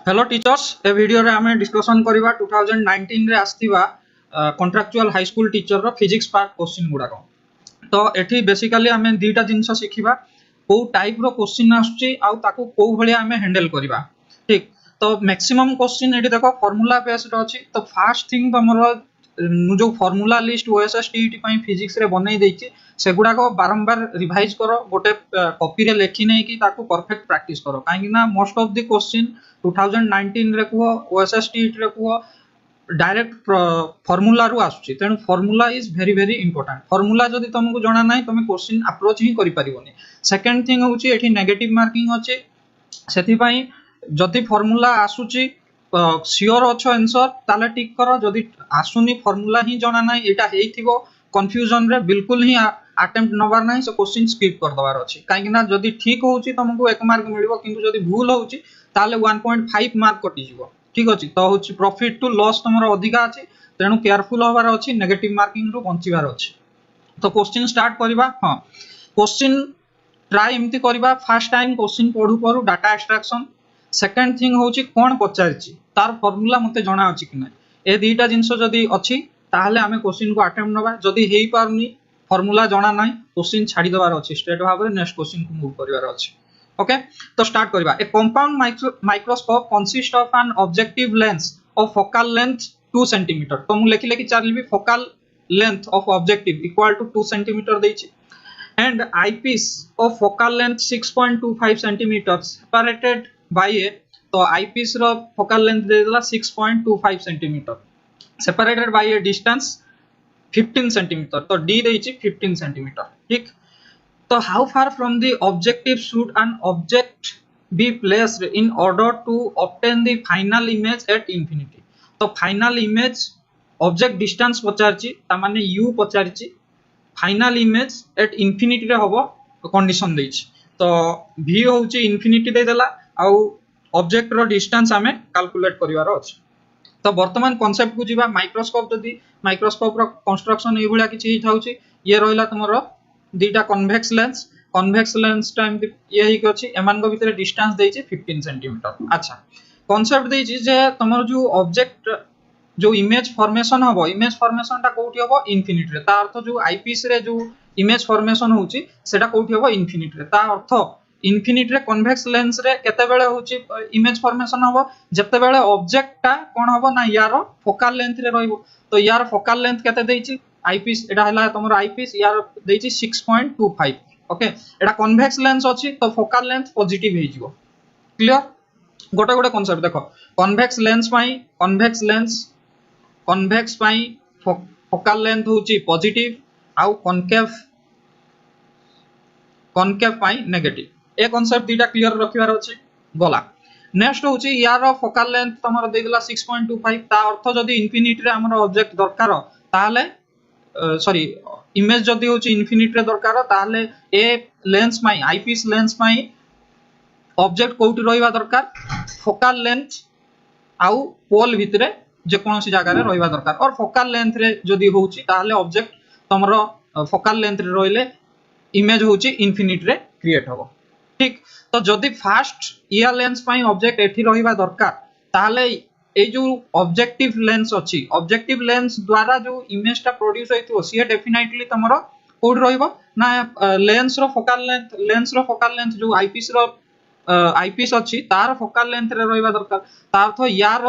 Hello teachers ए video रे आमे discussion करबा 2019 रे आस्तिबा कॉन्ट्रैक्चुअल हाई स्कूल टीचर रो फिजिक्स पार्ट क्वेश्चन गुडा को तो एठी बेसिकली आमे दीटा जिंस शिखिबा को टाइप रो क्वेश्चन आछी आ ताको को भलिया आमे हैंडल करबा ठीक। तो मैक्सिमम क्वेश्चन एठी देखो फार्मूला बेस्ड अछि। तो फर्स्ट थिंग हमरो जो फार्मूला लिस्ट ओएसएस टीईटी पई फिजिक्स रे बनै दैछि सेगुडा को बारंबार रिवाइज करो गोटे कॉपी रे लेखि नै कि ताको परफेक्ट प्रैक्टिस करो काहे ना मोस्ट ऑफ द क्वेश्चन 2019 रे को ओएसएस टीईटी रे को डायरेक्ट फार्मूला रु आसुची तेनु formula is very very important. Formula जदी तुमको जणा नै तुम क्वेश्चन अप्रोच ही करि परिबोनी। सेकंड थिंग होची एठी नेगेटिव मार्किंग अछि सेति पई जदी फार्मूला आसुची सियोर अच्छो आंसर ताले टिक करो जदी आसुनी फार्मूला ही जणा नै एटा हेइथिबो कंफ्यूजन रे बिल्कुल ही अटेम्प्ट नबार नै से क्वेश्चन स्किप कर दबार अछि काहे ना जदी ठीक होउची तुमको 1 मार्क मिलिबो किंतु जदी भूल होउची ताले 1.5 मार्क कटि जिवो ठीक अछि। तो होची प्रॉफिट टू लॉस तमरो अधिका अछि तेनु केयरफुल होबार अछि नेगेटिव मार्किंग रु बंचिबार अछि। तो क्वेश्चन स्टार्ट करबा। हां क्वेश्चन ट्राई एमती करबा फर्स्ट टाइम क्वेश्चन पढु पढु डाटा एक्सट्रैक्शन। सेकंड थिंग होची कोन पचारची तार फार्मूला मते जणा अछि कि नै ए दीटा जिंस जदी अछि ताहले हमें क्वेश्चन को अटेम्प्ट नबा जदी हेई पारनी फार्मूला जणा नै क्वेश्चन छाडी दबार अछि स्ट्रेट भाबरे नेक्स्ट क्वेश्चन को मूव करिवार अछि। ओके तो स्टार्ट करबा। A compound microscope consist of an objective lens of focal length 2 centimetre. तो मु लेखि लेखि चालिबी focal length of objective equal to 2 centimetre देछि and eyepiece of focal length 6.25 centimeters separated by a तो eyepiece रो focal length दे देला 6.25 centimeter separated by a distance 15 centimeter। तो d देछि 15 centimeter ठीक। तो how far from the objective should an object be placed in order to obtain the final image at infinity। तो final image object distance पचारछि ता माने u पचारछि final image at infinity रे होबो कंडीशन देछि। तो v होउची इंफिनिटी दे देला आ ऑब्जेक्ट रो डिस्टेंस हमें कैलकुलेट करिवार अछि। तो वर्तमान कांसेप्ट को जीवा माइक्रोस्कोप जदी माइक्रोस्कोप रो कंस्ट्रक्शन ए भलिया किछि थाउची ये रहला तमरो दीटा कन्वेक्स लेंस टाइम ये ही अछि एमान को भीतर डिस्टेंस देछि 15 सेंटीमीटर। अच्छा कांसेप्ट देछि जे तमरो जो ऑब्जेक्ट जो इमेज फॉर्मेशन हबो इमेज फॉर्मेशन ता कोठी हबो इंफिनिटी रे ता अर्थ जो आईपीएस रे जो इमेज फॉर्मेशन होउची सेटा कोठी हबो इंफिनिटी रे ता अर्थ इंफिनिटी रे कन्वेक्स लेंस रे केते बेले होउची इमेज फॉर्मेशन हबो जते बेले ऑब्जेक्ट ता कोन हबो ना यार फोकल लेंथ रे रहइबो। तो यार फोकल लेंथ केते देछि आईपीएस एटा हला तमरो आईपीएस यार देछि 6.25 ओके एटा कन्वेक्स लेंस अछि तो फोकल लेंथ पॉजिटिव हे जिवो क्लियर। गोटे गोटे कांसेप्ट देखो कन्वेक्स पाई फोकल लेंथ होची पॉजिटिव आउ कॉनकेव पाई नेगेटिव ए कांसेप्ट दीटा क्लियर रखिबार अछि गला। नेक्स्ट होची यार फोकल लेंथ तमरो दे देला 6.25 ता अर्थ जदी इंफिनिटी रे हमर ऑब्जेक्ट दरकार ताले सॉरी इमेज जदी होची इंफिनिटी रे दरकार ताले a lens my IPS lens my object कोठी रहिबा दरकार फोकल लेंथ आउ पोल भितरे जे कोनोसी जगह रे रहिबा दरकार और फोकल लेंथ रे जदी होउची ताले ऑब्जेक्ट तमरो फोकल लेंथ रे रहिले इमेज होउची इंफिनिटी रे क्रिएट होबो ठीक। तो जदी फर्स्ट या लेंस पई ऑब्जेक्ट एठी रहिबा दरकार ताले ए जो ऑब्जेक्टिव लेंस अछि ऑब्जेक्टिव लेंस द्वारा जो इमेज ता प्रोड्यूस होइतो सी डेफिनेटली तमरो कोड रहिबो ना लेंस रो फोकल लेंथ जो आईपीएस अछि तार फोकल लेंथ रे रहिबा दरकार ता अर्थ यार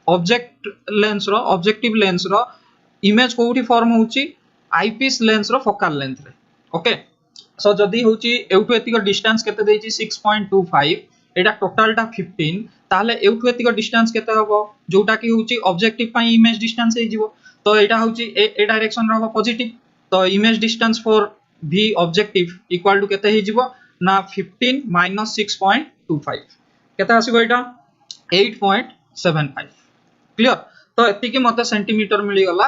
ऑब्जेक्टिव लेंस रो इमेज कोठी फॉर्म होउची आईपीएस लेंस रो फोकल लेंथ रे ओके। सो जदी होउची एउटु एतिक डिस्टेंस केते देछि 6.25 एटा टोटल टा 15 ताले एउटु एतिक डिस्टेंस केते होबो जोटा की होउची ऑब्जेक्टिव पई इमेज डिस्टेंस हे जिवो। तो एटा होउची ए डायरेक्शन रो पॉजिटिव तो image distance for v objective equal to केते हे जिवो ना 15 - 6.25 केते आसीबो एटा 8.75 क्लियर। तो एतिकी मते सेंटीमीटर मिली गला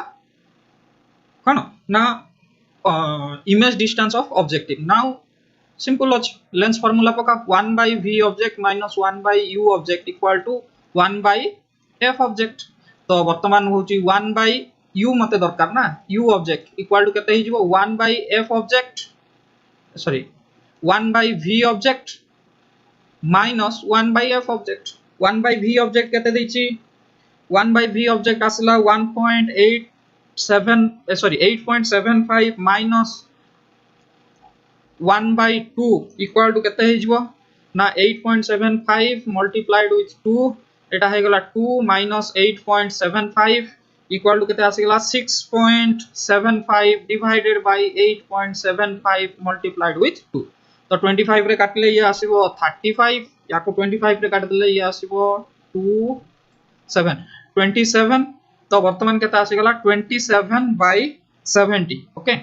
कोन ना image distance of objective. Now simple अछि लेंस फार्मूला पका 1/v object - 1/u object equal to 1/f object. तो वर्तमान होची 1/u मते दरकार ना u ऑब्जेक्ट इक्वल टू केते हिजबो 1/f object sorry 1/v object minus 1 by f object 1 by v object केते दैछि 1 by v ऑब्जेक्ट आसला 1.87 sorry 8.75 minus 1 by 2 equal to केते हिजबो ना 8.75 मल्टीप्लाइड विथ 2 एटा हे गला 2 माइनस 8.75 इक्वल टू केते आसी गला 6.75 डिवाइडेड बाय 8.75 मल्टीप्लाइड विथ 2 तो 25 रे काटले ये आसीबो 35 याको 25 रे काट देले ये आसीबो 2 7 27 तो वर्तमान केते आसी गला 27 बाय 70 ओके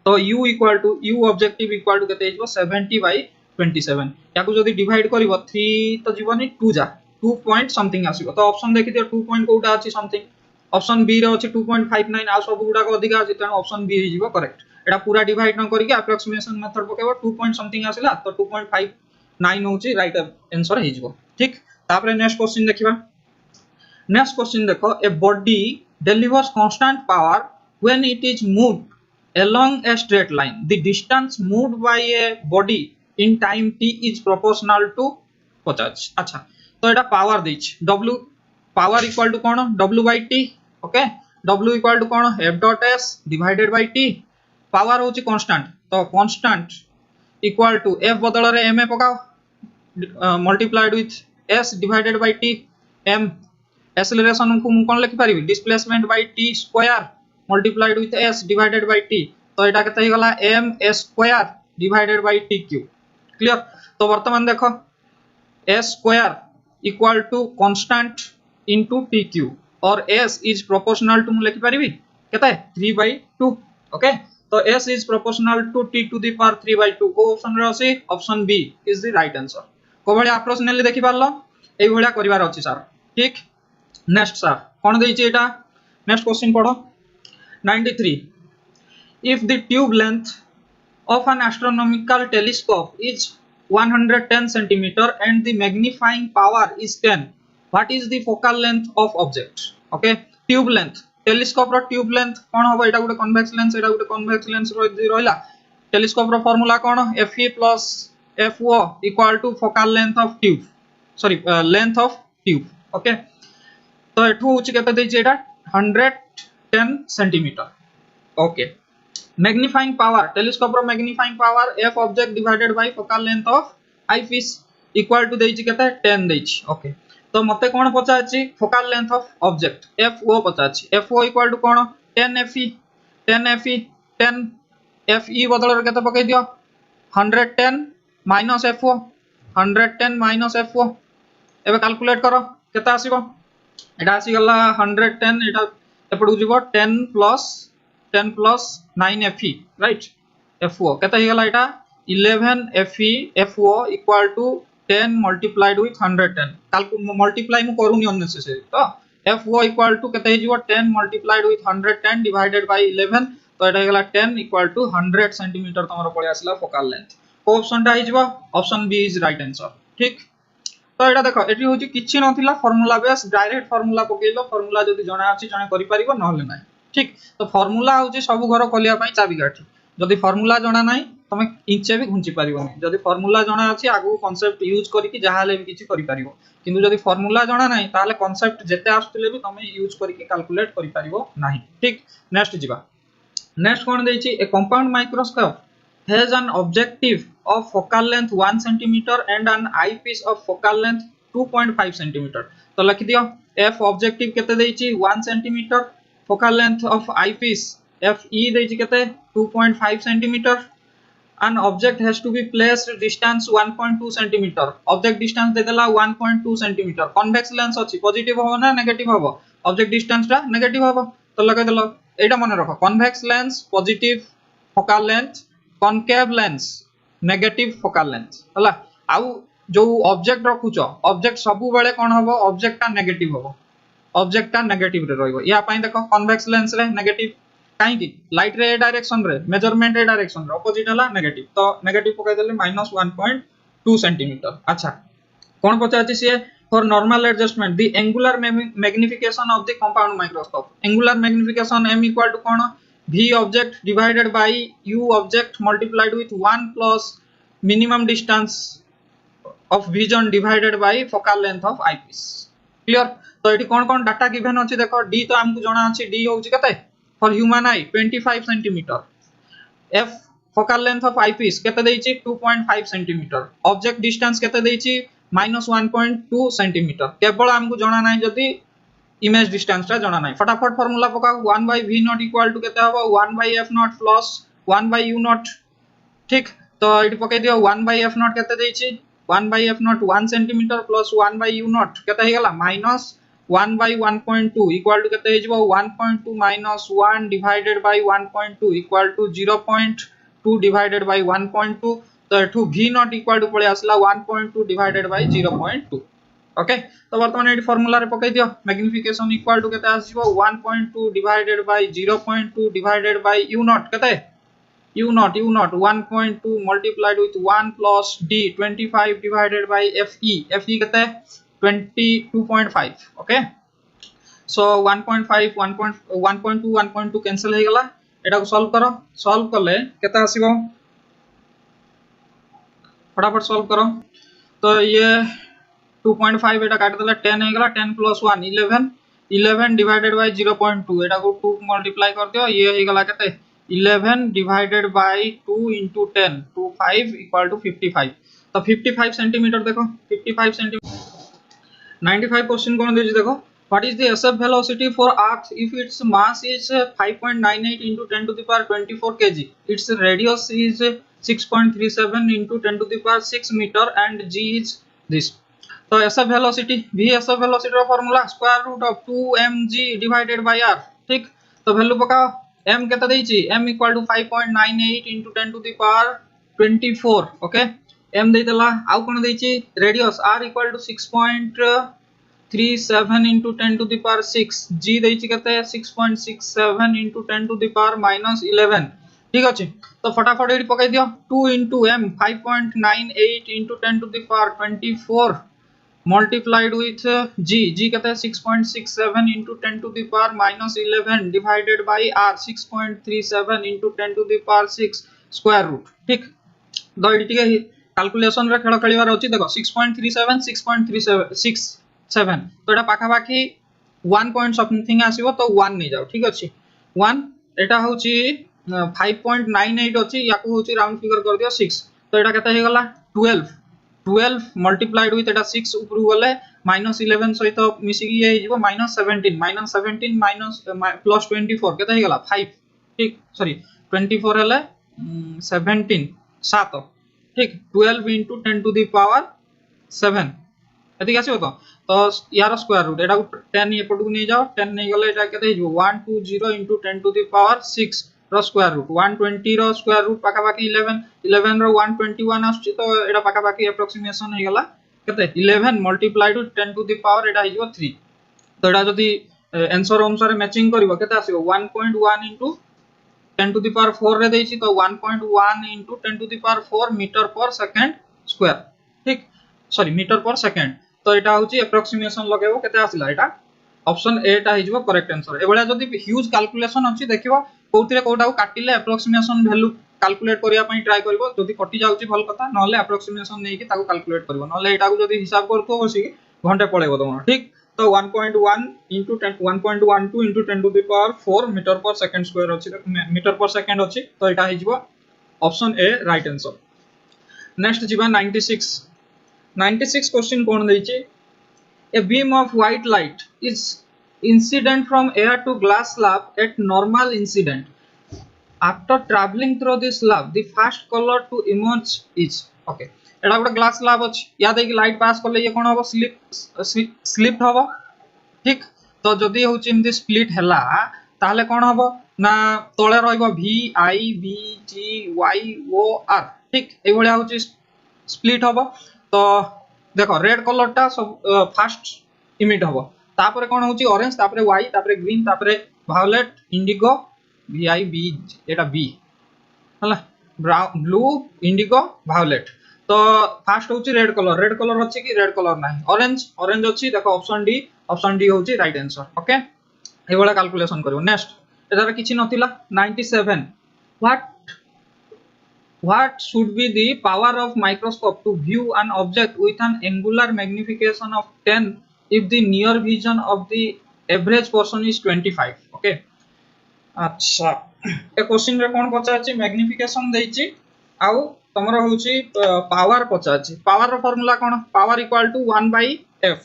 तो u equal to u objective equal to केते हिजबो 70 बाय 27 याको जदी डिवाइड करबो 3 तो जीवनी 2 जा 2 पॉइंट समथिंग आसीबो तो ऑप्शन देखि दियो 2 पॉइंट कोटा अछि समथिंग ऑप्शन बी रे अछि 2.59 आ सब गुडा को अधिक अछि तेन ऑप्शन बी हिजबो करेक्ट एटा पूरा डिवाइड न करके अप्रोक्सीमेशन मेथड पकेबो 2 पॉइंट समथिंग आसिला तो 2.59 होची राइट आंसर हिजबो ठीक तापरे नेक्स्ट क्वेश्चन देखिबा नेक्स्ट क्वेश्चन देखो a body delivers constant power when it is moved along a straight line the distance moved by a body in time t is proportional to 50 अच्छा तो एटा power देछ w power equal to कोन w by t okay w equal to कोन f dot s divided by t power होची constant तो constant equal to f बदल रे m पकाओ multiplied with s divided by t m acceleration को मु कोन लिखि पारिबी displacement by t square multiplied with s divided by t तो एटा केते हे गला m s square divided by t cube clear तो वर्तमान देखो s square equal to constant into t cube और s इज प्रोपोर्शनल टू मु लिखि पारिबी केते 3 by 2 ओके तो s is proportional to t to the power 3 by 2 को ऑप्शन रे अछि option B is the right answer को भले अप्रोक्सीमेटली देखि पारलो एई भलिया करिवार अछि सर ठीक नेक्स्ट सर कोन देछि एटा next question Padho 93 if the tube length of an astronomical telescope is 110 centimeter and the magnifying power is 10 what is the focal length of object okay tube length telescope ro tube length कोन होबो एटा गुटे convex lens Etah Gute convex lens रोइला telescope row formula cone fe plus fo equal to focal length of tube sorry length of tube okay तो एठू होची केते देछि एटा 110 centimetre okay magnifying power telescope रो magnifying power f object divided by focal length of eyepiece equal to देछि केते 10 देछि okay तो मते कोन पचाछि focal length of object fo पचाछि fo इक्वल टू कोन 10 fe 10 fe बदल रे केते पकै दियो 110 माइनस fo 110 माइनस fo एबे कैलकुलेट करो केते आसीबो एटा आसी गला 110 एटा एपडू जीवो 10 plus 9 fe राइट fo केते हे गला एटा 11 fe fo इक्वल टू 10 मल्टीप्लाइड विथ 110 काल मल्टीप्लाई मु करूनी अननेसेसरी तो fo इक्वल टू केते हे जीवो 10 मल्टीप्लाइड विथ 110 डिवाइडेड बाय 11 तो एटा हे गला 10 इक्वल टू 100 सेंटीमीटर तमरो पळे आसला फोकल लेंथ को ऑप्शन टा हे जीवो option B is right answer ठीक तो एटा देखो एटी होची किछि नथिला फार्मूला बेस डायरेक्ट फार्मूला पकेइलो फार्मूला जदी जणा अछि जणे करि परिबो नहले नै ठीक तो फार्मूला होची सब घर खोलिया पई चाबी काठी जदी फार्मूला जणा नै तमे इंचे भी घुंची परिबो नै जदी फार्मूला जणा अछि आगु कांसेप्ट यूज करी कि जहाले भी किछि करि परिबो किंतु जदी फार्मूला जणा नै ताले कांसेप्ट जेते आस्तले भी तमे यूज करी कि कैलकुलेट करि परिबो नाही ठीक नेक्स्ट जिबा नेक्स्ट कोन देछि a compound microscope has an objective of focal length 1 cm and an eyepiece of focal length 2.5 cm तो लिख दियो f objective केते देछि 1 cm focal length of eyepiece fe देछि केते 2.5 cm an object has to be placed distance 1.2 cm object distance दे देला 1.2 cm convex lens अछि positive हो ना नेगेटिव हो object distance टा नेगेटिव हो तो लगा देलो एटा मन रखो convex lens positive focal length concave lens negative focal length हला आउ जो ऑब्जेक्ट रखुचो ऑब्जेक्ट सबु बेले कोन होबो ऑब्जेक्ट ता नेगेटिव होबो ऑब्जेक्ट ता नेगेटिव रे रहइबो या पई देखो कन्वेक्स लेंस रे नेगेटिव काई की लाइट रे डायरेक्शन रे मेजरमेंट रे डायरेक्शन रे ऑपोजिट हला नेगेटिव तो नेगेटिव पकाइ देले -1.2 सेंटीमीटर अच्छा कोन पचाछि से for normal adjustment the angular magnification of the compound microscope angular magnification m equal to कोन v object divided by u object multiplied with 1 plus minimum distance of vision divided by focal length of eyepiece clear तो ये कौन data given अच्छी देखो D तो हमको जाना अच्छी डी हूँ केते for human I 25 centimetre F focal length of eyepiece केते देइछि 2.5 सेंटीमीटर ऑब्जेक्ट डिस्टेंस केते देइछि -1.2 सेंटीमीटर केवल हमको जाना नाही जदी इमेज डिस्टेंस टा जाना नाही फटाफट फार्मूला पका 1 by v not equal to केते हबो 1 by f not plus 1 by u not ठीक तो इट पके दियो 1 by f नॉट केते देइछि 1 by f not 1 centimetre plus 1 by u not केते हे गेला माइनस 1 by 1.2 इक्वल टू केते हे जबो 1.2 minus 1 divided by 1.2 equal to 0.2 divided by 1.2 तो एठू v नॉट इक्वल टू पळे आसला 1.2 divided by 0.2 ओके तो वर्तमान एडी फार्मूला रे पकै दियो मैग्निफिकेशन इक्वल टू केते आसीबो 1.2 divided by 0.2 divided by u not केते u not 1.2 multiplied with 1 plus d 25 divided by fe केते 22.5 ओके सो 1.5 1.2 1.2 कैंसिल हे गला एटा को सॉल्व करले केते आसीबो फटाफट सॉल्व करो तो ये 2.5 एटा काट देला 10 हे गला 10 plus 1 11 divided by 0.2 एटा को 2 मल्टीप्लाई कर दियो ये हे गला केते 11 divided by 2 into 10 25 equal to 55 तो 55 सेंटीमीटर देखो 55 सेंटीमीटर 95 क्वेश्चन कौन दीजिए देखो what is the SF velocity for arc if its mass is 5.98 into 10 to the power 24 kg its radius is 6.37 into 10 to the power 6 meter and g is this तो SF velocity v SF velocity रो formula square root of 2mg divided by r ठीक तो value पकाओ m केता देइची m equal to 5.98 into 10 to the power 24 okay m देइतला आउ कोन देइची radius r equal to 6.37 into 10 to the power 6 g देइची केते 6.67 into 10 to the power -11 ठीक अछि तो फटाफट एडी पकाई दियो 2 into m 5.98 into 10 to the power 24 multiplied with g केते 6.67 into 10 to the power -11 divided by r 6.37 into 10 to the power 6 square root ठीक तो एडी टिके कैलकुलेशन रे खेल खेलिवार अछि देखो 6.37 6.37 तो एटा पाखा बाकी 1 पॉइंट समथिंग आसीबो तो 1 नै जाओ ठीक अछि 1 एटा होछि 5.98 अछि याकू होछि राउंड फिगर कर दियो 6 तो एटा केते हे गला 12 मल्टीप्लाइड विथ एटा 6 ऊपर गले -11 सहित मिसी कि हे जिवो -17 माइनस प्लस 24 केते हे गला 5 ठीक सॉरी 24 हले 17 7 ठीक 12 into 10 to the power 7 एति आसीबो तो यार स्क्वायर रूट एटा 10 एपट को नै जाओ 10 नै गले एटा केते हिजो 120 into 10 to the power 6 रो स्क्वायर रूट 120 रो स्क्वायर रूट पाका बाकी 11 रो 121 आछी तो एटा पाका बाकी एप्रोक्सीमेशन हे गला केते 11 multiplied with 10 to the power एटा हिजो 3 तो एटा जदी आंसर अनुसार मैचिंग करबो केते आसीबो 1.1 into 10 to the power 4 रे देइछि तो 1.1 into 10 to the power 4 metre per second square ठीक सॉरी मीटर पर सेकंड तो एटा होची एप्रोक्सीमेशन लगेबो केते आसिला एटा ऑप्शन ए टा हिजबो करेक्ट आंसर एबोला जदी ह्यूज कैलकुलेशन अछि देखिबो कोउतिरे कोउटा को काटिले एप्रोक्सीमेशन वैल्यू कैलकुलेट करिया पई ट्राई करबो जदी कटि जाउची भल कथा नहले एप्रोक्सीमेशन नै कि ताको कैलकुलेट करबो नहले एटा को जदी हिसाब करतो बसी घंटे पळेबो तमन ठीक तो 1.1 into 10 1.12 into 10 to the power 4 metre per second square अछि मीटर पर सेकंड अछि तो एटा हिजबो option A right answer next जीवा 96 क्वेश्चन कोन दैछि a beam of white light is incident from air to glass slab at normal incident after traveling through this slab the first color to emerge is okay एटा गोटे glass slab अछि या देखि light pass करले ये कोन होबो slip होबो ठीक तो जदी होछि इमति स्प्लिट हला ताहले कोन होबो ना तळे रहइबो v i v g y o r ठीक ए भलिया होछि स्प्लिट होबो तो देखो रेड कलर टा सब फास्ट इमिट होबो तापरे कोन होछि ऑरेंज तापरे व्हाइट तापरे ग्रीन तापरे violet indigo v i v एटा b हला ब्लू इंडिगो वायलेट तो फास्ट होची रेड कलर अछि कि रेड कलर नाही ऑरेंज अछि देखो ऑप्शन डी होची राइट आंसर ओके ए वाला कैलकुलेशन करियो नेक्स्ट एदार किछि नथिला 97 what What should be the power of microscope to view an object with an angular magnification of 10 if the near vision of the average person is 25? Okay. अच्छा ए question रे कोन पचाछि magnification देछि आउ तमरो होछि पावर पचाछि पावर रो formula कोन power equal to 1 by f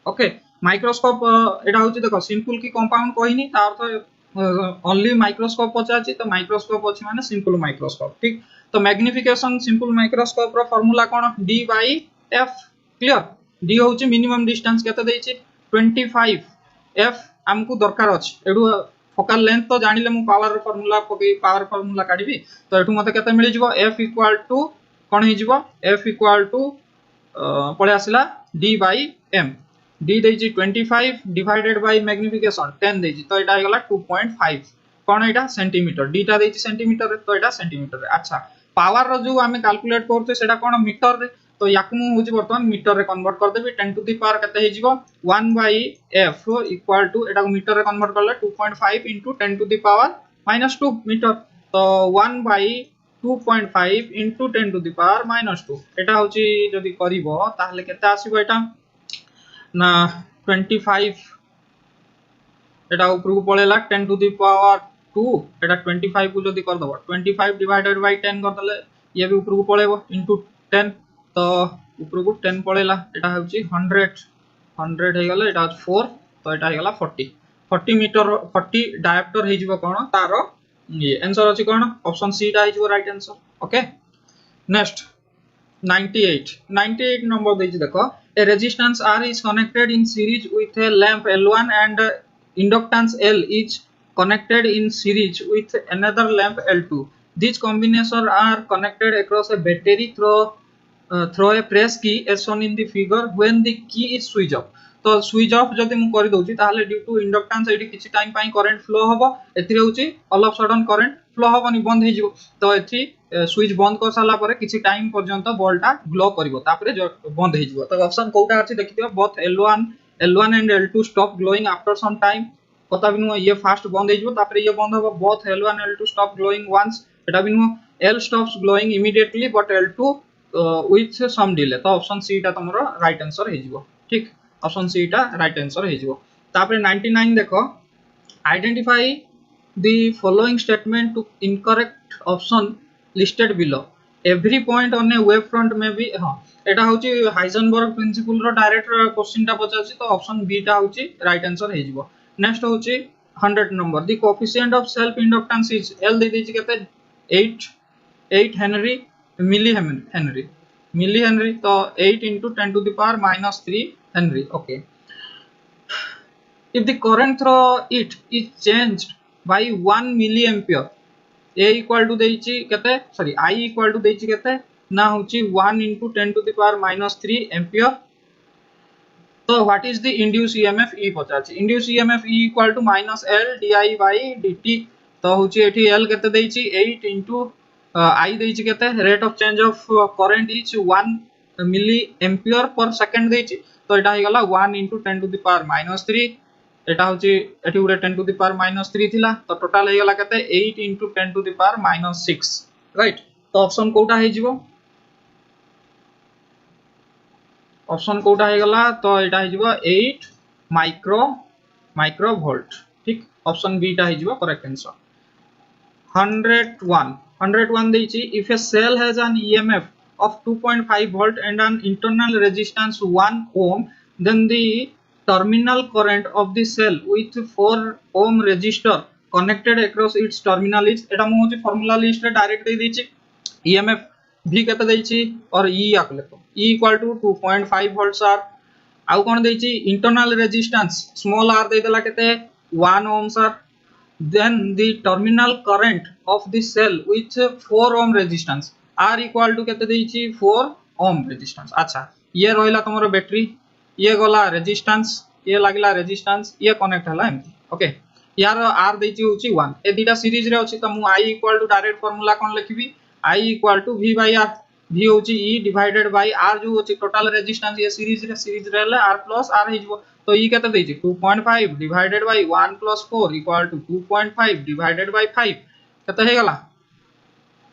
okay microscope एटा होछि देखो सिंपल की कंपाउंड कहिनी ता अर्थ ओनली माइक्रोस्कोप पचाछि तो माइक्रोस्कोप अछि माने सिंपल माइक्रोस्कोप ठीक तो मैग्निफिकेशन सिंपल माइक्रोस्कोप रो फार्मूला कोन d by f clear d होछि मिनिमम डिस्टेंस केते देछि 25 f हमकु दरकार अछि एडु फोकल लेंथ तो जानिले मु पावर फार्मूला पके पावर फार्मूला काढिबी तो एठु मते केते मिलि जिवो f इक्वल टू कोन हि जिवो f इक्वल टू पळे आसिला d बाय m d देछि 25 डिवाइडेड बाय मैग्निफिकेशन 10 देछि तो एटा हेगला 2.5 कोन एटा सेंटीमीटर d टा देछि सेंटीमीटर रे तो एटा सेंटीमीटर रे अच्छा पावर रो जो हमें कैलकुलेट करते सेटा कोन मीटर रे तो याकु मु होछि वर्तमान मीटर रे कन्वर्ट कर देबी 10 टू द पावर केते हे जिवो 1 बाय f इक्वल टू एटा मीटर रे कन्वर्ट करले 2.5 into 10 to the power minus 2 metre तो 1 by 2.5 into 10 to the power minus 2 एटा होछि जदी करिवो ताहले केते आसीबो एटा ना 25 एटा ऊपर को पळेला 10 टू द पावर 2 एटा 25 को जदी कर दबो 25 डिवाइडेड बाय 10 कर दले ये भी ऊपर को पळेबो इनटू 10 तो ऊपर को 10 पळेला एटा होछि 100 हे गेला एटा 4 तो एटा हे गेला 40 40 मीटर 40 डायमीटर हे जिवो कोन तारो ये आंसर अछि कोन ऑप्शन सी टा हे जिवो right answer okay next 98 number देछि देखो a resistance R is connected in series with a lamp L1 and inductance L is connected in series with another lamp L2. These combinations are connected across a battery through a press key as shown in the figure when the key is switched off. तो switch off जदि मु करि दउची ताहले due to inductance एठी किछि time पई current flow हबो एथि होची all of sudden current flow हबोनी बंद हे जिवो तो एथि स्विच बंद कर साला परे किछि टाइम पर्यंत बॉलटा ग्लो करिवो तापरे बंद हे जिवो तो ऑप्शन कोटा अछि देखिथियो both L1 and L2 stop glowing after some time पता बिनु ये फास्ट बंद हे जिवो तापरे ये बंद हबो both L1 L2 stop glowing once एटा बिनु L stops glowing immediately but L2 with some delay तो ऑप्शन सी टा तमरो राइट आंसर हे जिवो ठीक ऑप्शन सी टा राइट आंसर हे जिवो तापरे 99 देखो identify the following statement to incorrect option listed below every point on a wave front में भी हां एटा होची हाइजेनबर्ग प्रिंसिपल रो डायरेक्ट क्वेश्चन टा पचासी तो ऑप्शन बी टा होची राइट आंसर हे जिवो नेक्स्ट होची 100 number the coefficient of self inductance is L दे देछि केते 8 हेनरी मिली हेनरी तो 8 into 10 to the power minus 3 Henry okay if the current through it is changed by 1 milliampere a equal to देछि केते sorry I equal to देछि केते ना होछि 1 into 10 to the power minus 3 ampere तो what is the induce EMF E पचाछि induce EMF E equal to minus L di by dt तो होछि एठी L केते देछि 8 into I देछि केते rate of change of current is 1 milli ampere per second देछि तो एटा हे गला 1 into 10 to the power minus 3 एटा होछि एठी उरे 10 to the power minus 3 थिला तो टोटल हे गला केते 8 into 10 to the power minus 6 right तो ऑप्शन कोटा हे जिवो ऑप्शन कोटा हे गला तो एटा हे जिवो 8 माइक्रो वोल्ट ठीक ऑप्शन बी टा हे जिवो करेक्ट आंसर 101 देछि if a cell has an EMF of 2.5 volt and an internal resistance 1 ohm then the terminal current of the cell with 4 ohm resistor connected across its terminal is एटा मु होछि formula list रे direct दे देछि EMF V केते देछि और E आक लेखो E equal to 2.5 volts r आउ कोन देछि इंटरनल रेजिस्टेंस स्मॉल r दे देला केते 1 ohms r then the terminal current of the cell with 4 ohm resistance R equal to केते देछि 4 ohm resistance अच्छा ये रहला तमरो बैटरी ये गला रेजिस्टेंस ये लागला रेजिस्टेंस ये कनेक्ट हला एमती ओके यार R देछि होछि 1 ए दीटा सीरीज रे अछि त मु I equal to direct formula कोन लिखबी I equal to V by R V होछि E divided by R जो होछि टोटल रेजिस्टेंस ये सीरीज रे R plus R हे जिवो तो E केते देछि 2.5 divided by 1 plus 4 equal to 2.5 divided by 5 केते हे गला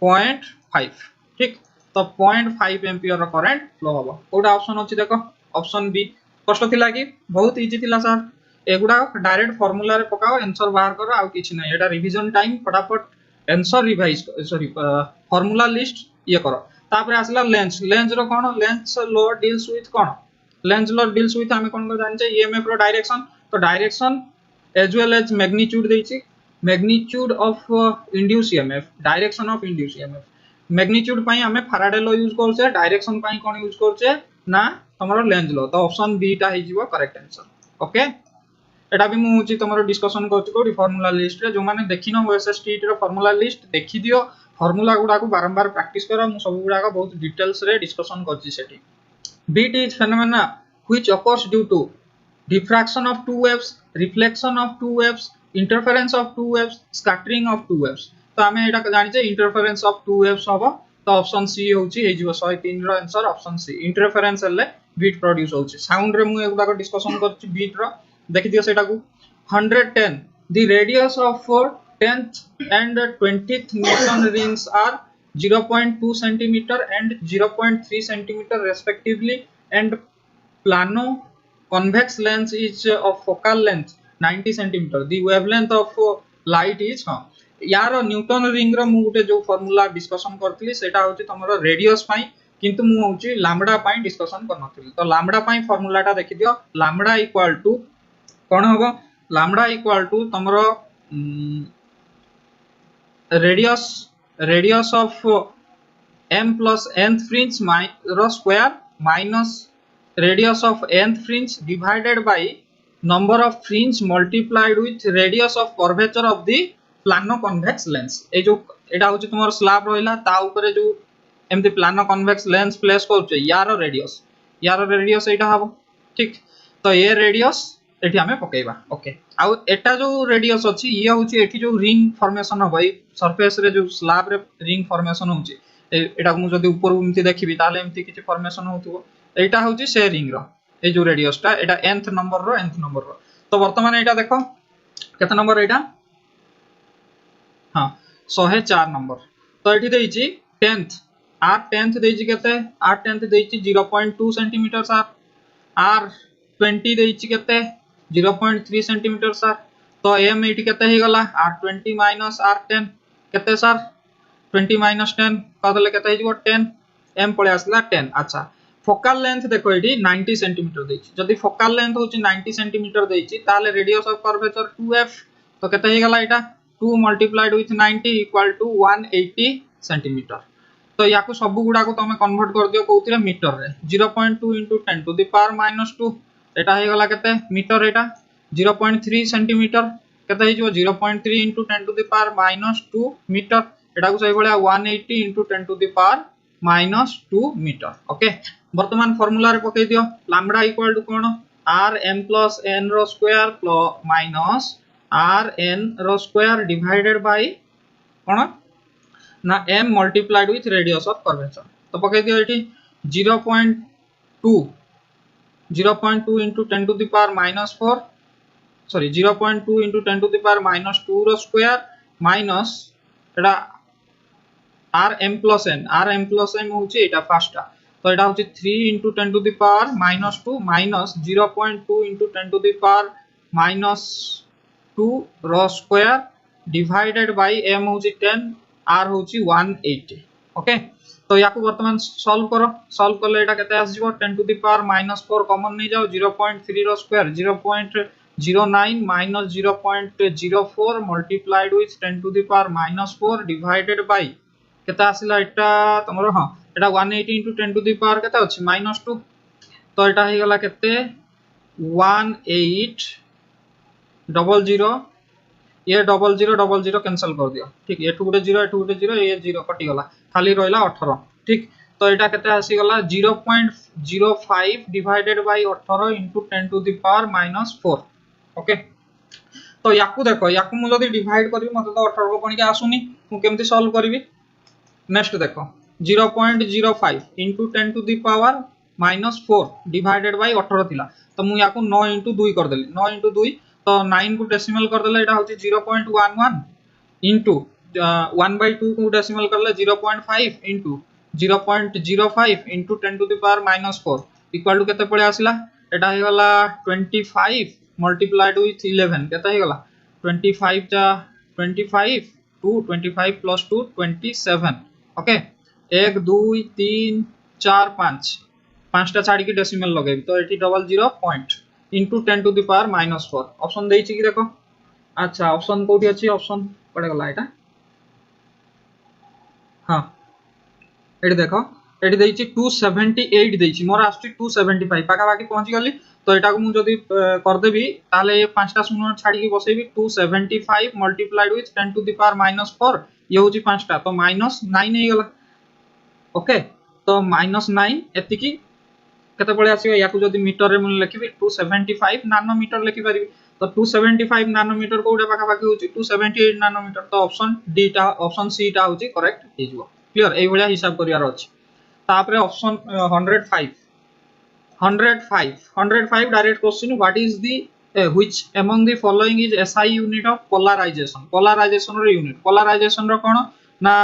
0.5 ठीक तो 0.5 एम्पियर करंट फ्लो हम कोटा ऑप्शन अच्छी देख ऑप्शन बी कष्ट थिला कि बहुत इजी थिला सर एगुडा डायरेक्ट फार्मूला रे पकाओ आंसर बाहर करो आ किछि नै एटा रिवीजन टाइम फटाफट answer revise sorry formula list ये करो तापर आसला लेंस लेंस रो कोन लेंस लो डील्स विथ कोन लेंस लो डील्स विथ हमें कोन जानि छै ईएमएफ रो डायरेक्शन तो direction as well as magnitude देछि magnitude of induce EMF direction of induce EMF magnitude पई हमें फैराडे लॉ यूज करछे डायरेक्शन पई कोन यूज करछे ना हमरो लेंस लॉ तो ऑप्शन बी टा हे जीवो करेक्ट आंसर ओके एटा भी मु होची तमरो डिस्कशन करछु कोडी फार्मूला लिस्ट रे जो माने देखिनो ओएसएसटी रो फार्मूला लिस्ट देखि दियो फार्मूला गुडा को बारंबार प्रैक्टिस करो मु सब गुडा को बहुत डिटेल्स रे डिस्कशन करछि सेठी beat is phenomena which occurs due to diffraction of two waves reflection of two waves interference of two waves scattering of two waves तो हमें एटा जानि छै इंटरफेरेंस ऑफ टू वेव्स होबो तो ऑप्शन सी होची हे जीवो 103 रो आंसर ऑप्शन सी इंटरफेरेंस हले beat produce होची साउंड रे मु एगुडा को डिस्कशन करछि बीट रो देखि दियो सेटा को 110 the radius of 10th and 20th Newton rings are 0.2 centimeter and 0.3 centimeter respectively and plano convex lens is of focal length 90 centimeter the wavelength of light is यार न्यूटन रिंग रो मु गुटे जो formula discussion करथली सेटा होची तमरो radius पई किंतु मु होची lambda पई डिस्कशन करनथली तो लैम्बडा पई फार्मूला टा देखि दियो लैम्बडा इक्वल टू कोन होबो लैम्बडा इक्वल टू तमरो radius of m plus nth fringe रो square minus radius of nth fringe divided by number of fringe multiplied with radius of curvature of the plano convex lens ए जो एटा होची तुमर slab रहिला ता ऊपर जो एमती प्लानो कन्वेक्स लेंस प्लेस करछे यार रेडियस एटा हबो ठीक तो ये रेडियस एठी हमें पकेइबा ओके आ एटा जो रेडियस अछि ये होची एठी जो रिंग फॉर्मेशन हबो ए सरफेस रे जो स्लैब रे रिंग फॉर्मेशन होची एटा मु जदी ऊपर एमती देखिबी ताले एमती किछि फॉर्मेशन होतबो एटा होची से रिंग रो ए जो रेडियस टा एटा nth नंबर रो तो वर्तमान एटा देखो केते नंबर एटा हां 104 नंबर तो एठी देइची 10th r 10th देइची केते r 10th देइची 0.2 centimetre sir r 20 देइची केते 0.3 सेंटीमीटर सर तो m एठी केते हे गला r20 - r10 केते सर 20 - 10 कदले केते हे जीवो 10 m पळे आसला 10 अच्छा फोकल लेंथ देखो एठी 90 सेंटीमीटर देइची जदी फोकल लेंथ होची 90 सेंटीमीटर देइची ताले रेडियस ऑफ कर्वेचर 2f तो केते हे गला एटा 2 multiplied with 90 equal to 180 centimeter तो याकू सब गुडा को तमे कन्वर्ट कर दियो कोउतिरे मीटर रे 0.2 into 10 to the power -2 एटा हे गला केते मीटर एटा 0.3 सेंटीमीटर केते हे जो 0.3 into 10 to the power -2 metre एटा को सही बळा 180 into 10 to the power -2 metre okay वर्तमान फार्मूला रे पके दियो लैम्बडा इक्वल टू कोन r m plus n रो स्क्वायर माइनस r n रो स्क्वायर डिवाइडेड बाय कोन ना m multiplied with radius of curvature तो पके दियो एठी 0.2 into 10 to the power -4 sorry 0.2 into 10 to the power -2 रो स्क्वायर माइनस एटा rm plus n होची एटा फर्स्ट तो एटा होची 3 into 10 to the power -2 minus 0.2 into 10 to the power -2 रो स्क्वायर डिवाइडेड बाय m होची 10 r होची 180 ओके तो याकू वर्तमान सॉल्व करले एटा केते आसी जीवो 10 टू द पावर -4 कॉमन नै जाओ 0.3 रो square 0.09 minus 0.04 multiplied with 10 to the power -4 divided by केता आसीला एटा तमरो हां एटा 180 into 10 to the power केता अछि -2 तो एटा हे गला केते 18 00 ये 0000 कैंसिल कर दियो ठीक एठु गुटे 0 एठु गुटे 0 ये 0 कटि गला खाली रहला 18 ठीक तो एटा केते आसी गला 0.05 divided by 18 into 10 to the power -4 okay तो याकू देखो याकू मु जदी डिवाइड करबी मते तो 18 को पणिका आसुनी मु केमति सॉल्व करबी नेक्स्ट देखो 0.05 into 10 to the power -4 divided by 18 थिला तो मु याकू 9 into 2 कर देली 9 into 2 तो 9 को डेसिमल कर देले एटा होची 0.11 into 1/2 को डेसिमल करले 0.5 into 0.05 into 10 to the power minus 4 equal to केते पड़े आसिला एटा हे गला 25 multiplied with 11 केते हे गला 25 जा 25 2 25 plus 2 27 ओके 1 2 3 4 5 पांचटा छाड़ी की डेसिमल लगे तो एटी 00 point into 10 to the power minus 4 option देछि कि देखो अच्छा ऑप्शन कोठी अछि ऑप्शन पड़े गला एटा हां एटी देखो एटी देछि 278 देछि मोर आस्ति 275 पाका बाकी पहुंची गली तो एटा को मु जदी कर देबी ताले ये पांचटा शून्य छाड़ी की बसेबी 275 multiplied with 10 to the power minus 4 ये होछि पांचटा तो माइनस 9 हे गला ओके तो माइनस 9 एतिकी केते पळे आसीबो याकू जदी मीटर रे मु लिखिबी 275 नानोमीटर लिखि परिबी तो 275 नानोमीटर कोडा पाका बाकी होछि 278 नानोमीटर तो ऑप्शन डी टा ऑप्शन सी टा होछि करेक्ट हेजिवो क्लियर एई भलिया हिसाब करियार अछि तापरे option 105 direct question what is the which among the following is SI unit of polarisation रे यूनिट पोलराइजेशन रो कोन ना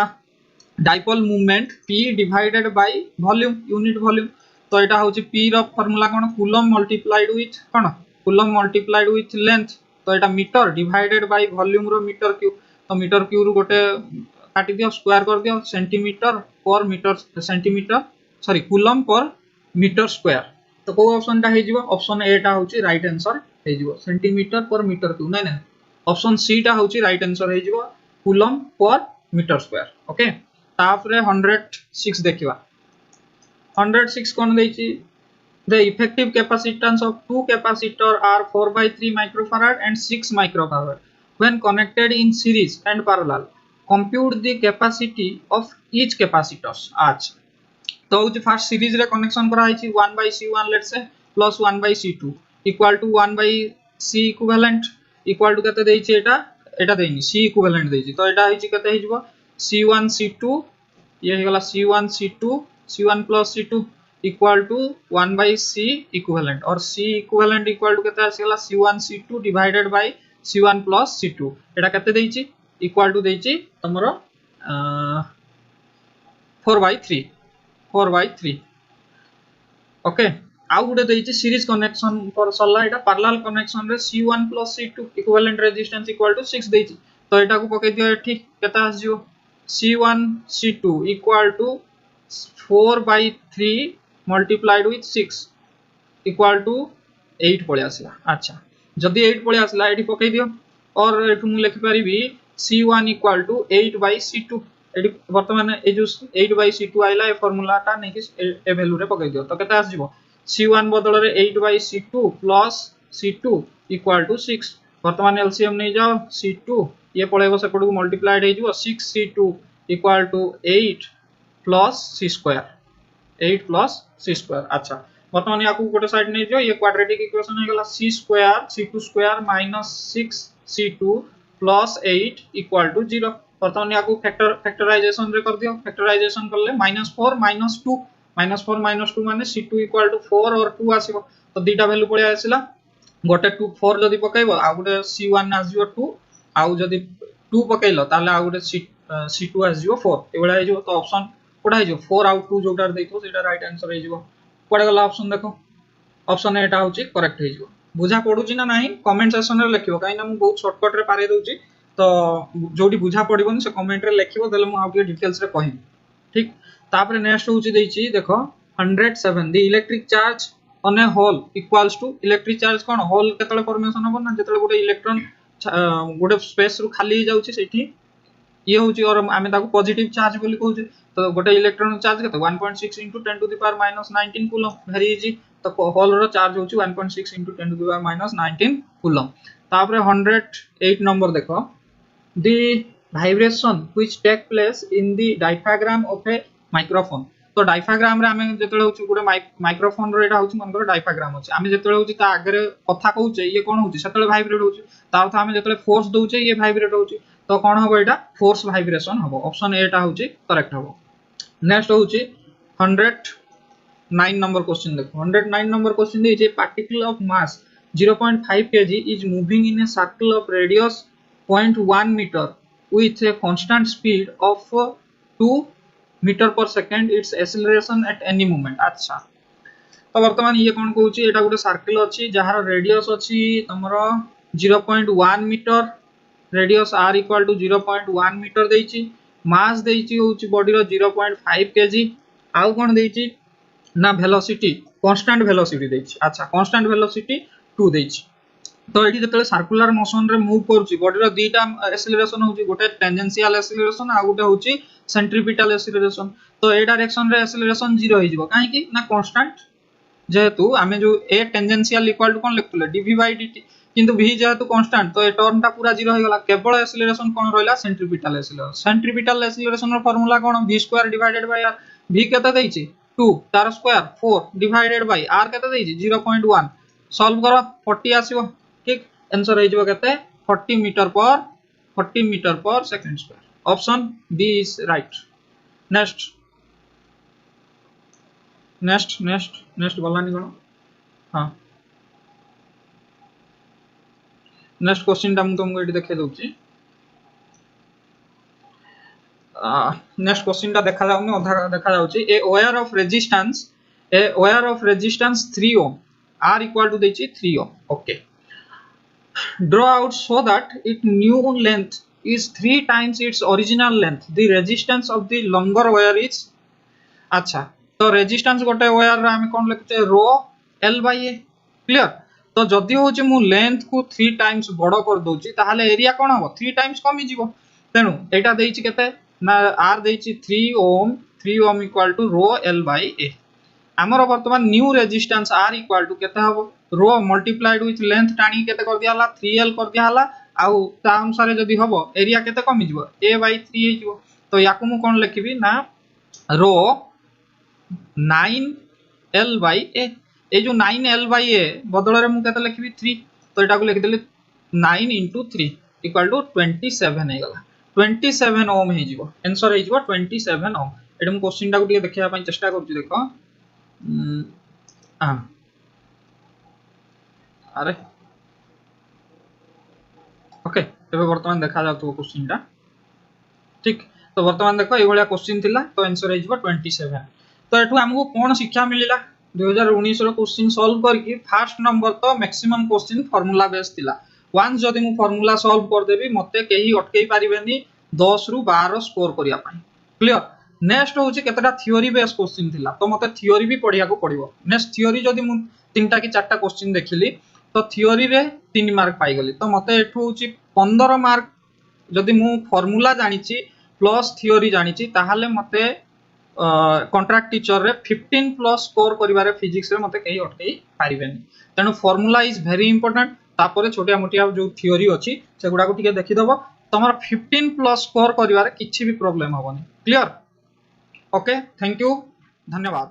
dipole movement p divided by volume unit volume तो एटा होची p रो फार्मूला कोन कूलम मल्टीप्लाइड विथ कोन कूलम मल्टीप्लाइड विथ लेंथ तो एटा मीटर डिवाइडेड बाय वॉल्यूम रो मीटर क्यूब तो मीटर क्यूब रो गोटे काटी दियो स्क्वायर कर दियो सेंटीमीटर पर metre centimetre sorry coulomb per metre square तो को ऑप्शन टा हे जिवो ऑप्शन ए टा होची राइट आंसर हे जिवो सेंटीमीटर पर मीटर क्यूब नै नै ऑप्शन सी टा होची राइट आंसर हे जिवो coulomb per metre square okay तापरे 106 देखिबा 106 कोन देछि the effective capacitance of two capacitor are 4 by 3 microfarad and 6 microfarad when connected in series and parallel compute the capacity of each capacitors आज तो जो first series रे connection करा है 1 by c1 let's say plus 1 by c2 equal to 1 by c equivalent equal to कते देछि एटा देनी c equivalent देछि तो एटा हिची कते हिजबो c1 c2 ये हेगला c1 c2 c1 plus c2 equal to 1 by c equivalent और c इक्विवेलेंट इक्वल टू कते आसीगला c1 c2 divided by c1 plus c2 एटा कते देछि इक्वल टू देछि तमरो 4 by 3 ओके आउ गुडे देछि सीरीज कनेक्शन पर सल्ला एटा पैरेलल कनेक्शन रे c1 plus c2 equivalent resistance equal to 6 देछि तो एटा को पके दियो एठी केता आजियो c1 c2 equal to 4 by 3 multiplied with 6 equal to 8 पळे आसीला अच्छा जदी 8 पळे आसीला एठी पके दियो और एठु मु लिखि परिबी c1 equal to 8 by c2 एठी वर्तमान ए जो 8 by c2 Ayla A formula टा नै कि ए वैल्यू रे पके दियो तो केता आस जिवो c1 बदल रे 8 by c2 plus c2 equal to 6 वर्तमान एलसीएम नै जाओ c2 ये पळेबो से पडू मल्टीप्लाइड हे जिवो 6c2 equal to 8 plus c square 8 plus c square अच्छा वर्तमान याकू गोटे साइड नै जो ये क्वाड्रेटिक इक्वेशन हे गला c square c2 square minus 6c2 plus 8 equal to 0 वर्तमान याकू फैक्टराइजेशन रे कर दियो फैक्टराइजेशन करले -4 -2 माने c2 equal to 4 और 2 आसीबो तो दीटा वैल्यू पळे आसीला गोटे 2 4 जदी पकाइबो आ गोटे c1 आसीबो 2 आ जदी 2 पकाइलो ताले आ गोटे c2 आसीबो 4 एबडा हे जो तो ऑप्शन कोडा हे जो 4 आउट 2 जोटार देखो सेटा राइट आंसर हे जो कोडा गला ऑप्शन देखो ऑप्शन एटा होची करेक्ट हे जो बुझा पडुची ना नाही कमेंट सेक्शन रे लिखिबो काई ना मु बहुत शॉर्टकट रे पारे दउची तो जोडी बुझा पडिबोनी से कमेंट रे लिखिबो देले मु आउट डिटेल्स रे कहिबी ठीक तापरे नेक्स्ट होची देची देखो 107 the electric charge on a hole equals to electric charge कोन होल केतले फॉर्मेशन होबो ना जेतले गोटे इलेक्ट्रॉन गोटे स्पेस रु खाली जाउची सेठी ये होची और आमे ताको पॉजिटिव चार्ज बोली कहूची तो गोटे इलेक्ट्रॉन चार्ज केते 1.6 into 10 to the power minus 19 coulomb very easy तो होल रो चार्ज होची 1.6 into 10 to the power minus 19 coulomb तापरे 108 नंबर देखो the vibration which take place in the diaphragm of a microphone तो डायफ्राग्राम रे आमे जेतले होची गोटे माइक्रोफोन रो एटा होची मनकर डायफ्राग्राम होची आमे जेतले होची ता आगरे कथा कहूचे ये कोन होची सेतले वाइब्रेट होची ता अर्थ आमे जेतले फोर्स दउचे ये वाइब्रेट होची तो कोन हबो एटा फोर्स वाइब्रेशन हबो ऑप्शन ए टा होची करेक्ट हबो नेक्स्ट होची 109 नंबर क्वेश्चन देखो 109 number question they J particle of mass 0.5 kg is moving in a circle of radius 0.1 meter with a constant speed of 2 metre per second it's acceleration at any moment. अच्छा तो वर्तमान ये कौन कहूँ एटा गोटे circle अच्छी jar radius अच्छी तुम 0.1 metre radius R equal to 0.1 metre देइछि मास देइछि होउछि बॉडी रो 0.5 केजी आउ कोन देइछि ना वेलोसिटी कांस्टेंट वेलोसिटी देइछि। अच्छा कांस्टेंट वेलोसिटी 2 देइछि। तो एठी जतले सर्कुलर मोशन रे मूव करूछि बॉडी रो दीटा एक्सेलरेशन होउछि गोटे टेंजेंशियल एक्सेलरेशन आ गोटे होउछि सेंट्रीपिटल एक्सेलरेशन। तो ए डायरेक्शन रे एक्सेलरेशन 0 हो जिवो काहे कि ना कांस्टेंट जेहेतु आमे जो ए टेंजेंशियल इक्वल टू कोन लिखतले dv by dt किंतु v जेहेतु कांस्टेंट तो ए टर्म टा पूरा 0 हो गला केवल एक्सेलरेशन कोन रहला सेंट्रीपिटल एक्सेलरेशन। सेंट्रीपिटल एक्सेलरेशन रो फार्मूला कोन v square divided by r v केते देइछि 2 तार स्क्वायर 4 डिवाइडेड बाय r केते देइछि 0.1 सॉल्व करो 40 आसीबो ठीक आंसर हो जिवो केते 40 metre per second square option B is right. Next गलानी कोन हां नेक्स्ट क्वेश्चन टा तुमको एटी देखै दउची नेक्स्ट क्वेश्चन टा देखा जाउनी अधा देखा जाउची a wire of resistance 3 ohm r equal to देची 3 ohm okay draw out so that its new length is 3 times its original length the resistance of the longer wire is अच्छा तो resistance गोटे wire रा हम कोन लिखते रो l by a clear. तो जदि होची मु लेंथ को 3 टाइम्स बड़ कर दोची ताहाले एरिया कोन हो 3 टाइम्स कमी जीवो तेनु एटा देइची केते ना r देइची 3 ओम इक्वल टू रो l by a हमर वर्तमान new resistance r equal to केते हबो रो मल्टीप्लाइड विथ लेंथ टाणी केते कर दिया हला 3l कर दिया हला आउ ता अनुसार जदि हबो एरिया केते कमी जीवो a by 3 हे जीवो। तो याकू मु कोन लिखिबी ना रो 9l by a ए जो 9l by a बदल रे मु केते लिखिबी 3 तो एटा को लिखि देली 9 into 3 इक्वल टू 27 हे गला 27 ओम हे जीवो आंसर हे जीवो 27 ओम। एटा मु क्वेश्चन टा को ଟିକେ देखिया पई चेष्टा करछि देखो अरे ओके तबे वर्तमान देखा जाउ तो क्वेश्चन टा ठीक। तो वर्तमान देखो ए भलिया क्वेश्चन थिला तो आंसर हे जीवो 27। तो एठु हमको कोन शिक्षा मिलिला 2019 रो क्वेश्चन सॉल्व करके फर्स्ट नंबर तो मैक्सिमम क्वेश्चन फार्मूला बेस थिला वंस जदि मु फार्मूला सॉल्व कर देबी मते केही अटकेई परिबेनी 10 रु 12 स्कोर करिया पई क्लियर। नेक्स्ट होची केतटा थ्योरी बेस क्वेश्चन थिला तो मते थ्योरी भी पढिया को पड़िबो। नेक्स्ट थ्योरी जदि मु तीनटा की चारटा क्वेश्चन देखिली तो थ्योरी रे 3 मार्क पाई गली तो मते एठु होची 15 मार्क जदि मु फार्मूला जानिची प्लस थ्योरी जानिची ताहाले मते कॉन्ट्रैक्ट टीचर रे 15 प्लस स्कोर करिवारे फिजिक्स रे मते केही अटकेई पारिबेनी तेनु फार्मूला इज वेरी इंपोर्टेंट तापरे छोटिया मोटिया जो थ्योरी अछि सेगुडा को टिके देखि दबो तमर 15 प्लस स्कोर करिवारे किछि भी प्रॉब्लम होबनी क्लियर ओके थैंक यू धन्यवाद।